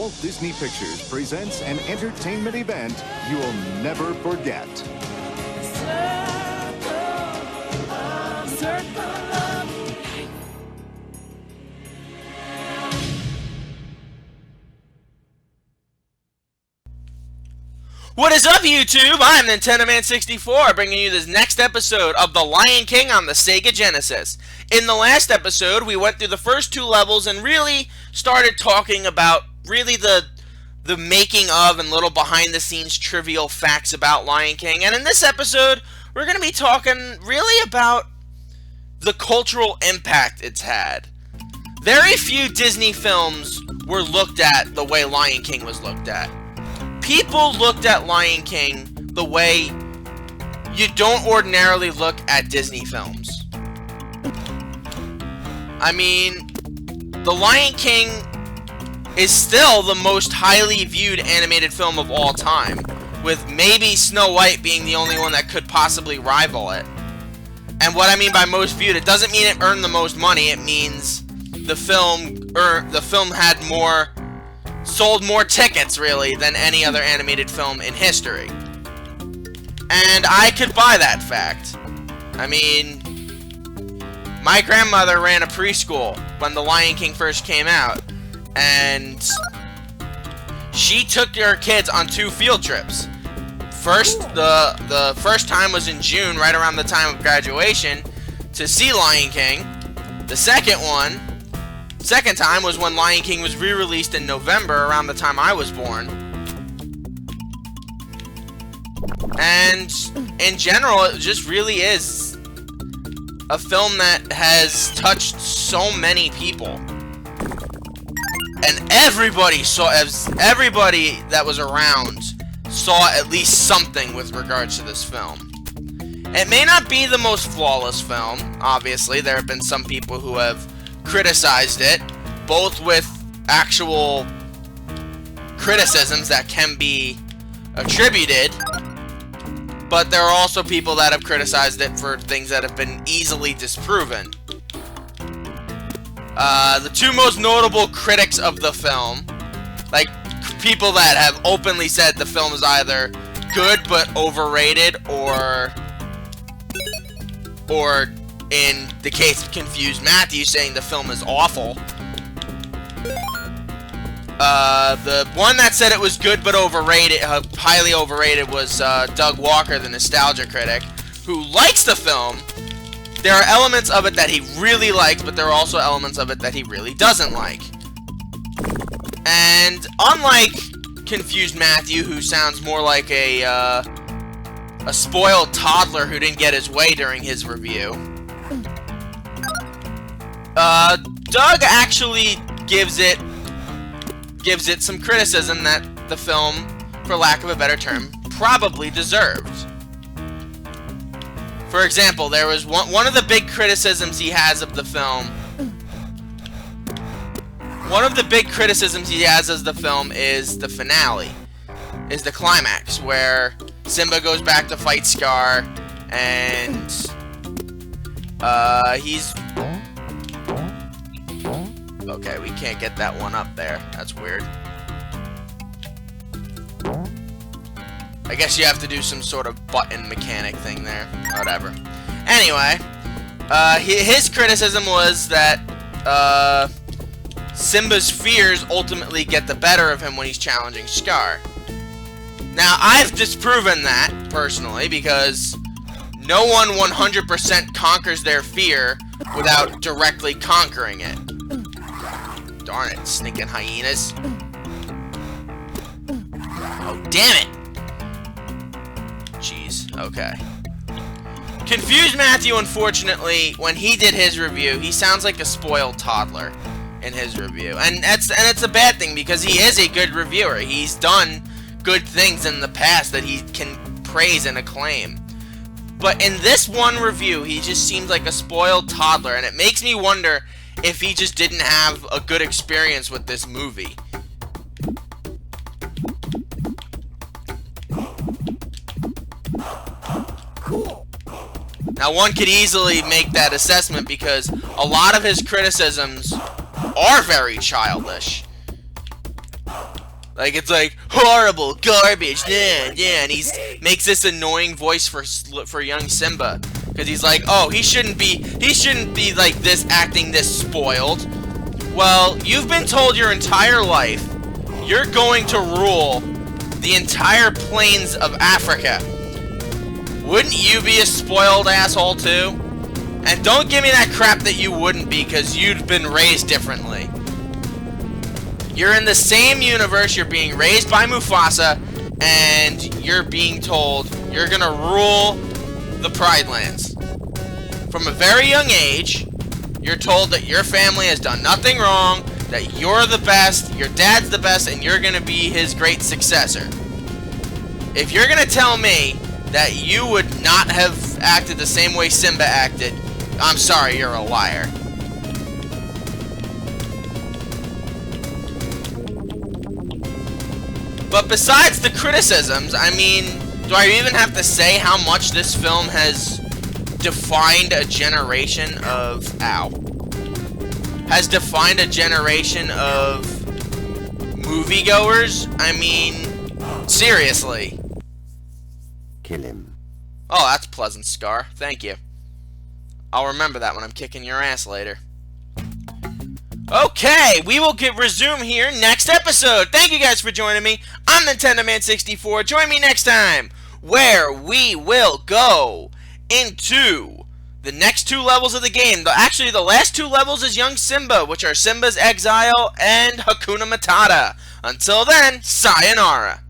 Walt Disney Pictures presents an entertainment event you will never forget. What is up, YouTube? I'm Nintendo Man 64, bringing you this next episode of The Lion King on the Sega Genesis. In the last episode, we went through the first two levels and really started talking about the making of and little behind-the-scenes trivial facts about Lion King. And in this episode, we're going to be talking really about the cultural impact it's had. Very few Disney films were looked at the way Lion King was looked at. People looked at Lion King the way you don't ordinarily look at Disney films. I mean, The Lion King is still the most highly viewed animated film of all time, with maybe Snow White being the only one that could possibly rival it. And what I mean by most viewed, it doesn't mean it earned the most money, it means the film had sold more tickets, really, than any other animated film in history. And I could buy that fact. I mean, my grandmother ran a preschool when The Lion King first came out, and she took her kids on 2 field trips. First, the first time was in June, right around the time of graduation, to see Lion King. The second time was when Lion King was re-released in November, around the time I was born. And in general, it just really is a film that has touched so many people. And everybody that was around saw at least something with regards to this film. It may not be the most flawless film, obviously. There have been some people who have criticized it, both with actual criticisms that can be attributed, but there are also people that have criticized it for things that have been easily disproven. The 2 most notable critics of the film, like people that have openly said the film is either good but overrated, or in the case of Confused Matthew, saying the film is awful. The one that said it was good but overrated, highly overrated, was Doug Walker, the nostalgia critic, who likes the film. There are elements of it that he really likes, but there are also elements of it that he really doesn't like. And unlike Confused Matthew, who sounds more like a spoiled toddler who didn't get his way during his review, Doug actually gives it some criticism that the film, for lack of a better term, probably deserved. For example, there was one of the big criticisms he has of the film. One of the big criticisms he has of the film is the finale, is the climax, where Simba goes back to fight Scar, and he's... Okay, we can't get that one up there. That's weird. I guess you have to do some sort of button mechanic thing there. Whatever. Anyway, his criticism was that Simba's fears ultimately get the better of him when he's challenging Scar. Now, I've disproven that, personally, because no one 100% conquers their fear without directly conquering it. Darn it, sneaking hyenas. Oh, damn it! Jeez, okay. Confused Matthew, unfortunately, when he did his review, he sounds like a spoiled toddler in his review. And it's a bad thing, because he is a good reviewer. He's done good things in the past that he can praise and acclaim. But in this one review, he just seems like a spoiled toddler, and it makes me wonder if he just didn't have a good experience with this movie. Now, one could easily make that assessment because a lot of his criticisms are very childish. Like, it's like, horrible, garbage, yeah, yeah, and makes this annoying voice for young Simba. Because he's like, oh, he shouldn't be like this, acting this spoiled. Well, you've been told your entire life, you're going to rule the entire plains of Africa. Wouldn't you be a spoiled asshole too? And don't give me that crap that you wouldn't be, because you'd been raised differently. You're in the same universe, you're being raised by Mufasa, and you're being told you're gonna rule the Pride Lands. From a very young age, you're told that your family has done nothing wrong, that you're the best, your dad's the best, and you're gonna be his great successor. If you're gonna tell me that you would not have acted the same way Simba acted, I'm sorry, you're a liar. But besides the criticisms, I mean, do I even have to say how much this film has defined a generation of... has defined a generation of moviegoers? I mean, seriously. Kill him. Oh, that's a pleasant scar. Thank you. I'll remember that when I'm kicking your ass later. Okay, we will resume here next episode. Thank you guys for joining me. I'm Nintendo Man 64. Join me next time, where we will go into the next 2 levels of the game. Actually, the last 2 levels is Young Simba, which are Simba's Exile and Hakuna Matata. Until then, sayonara.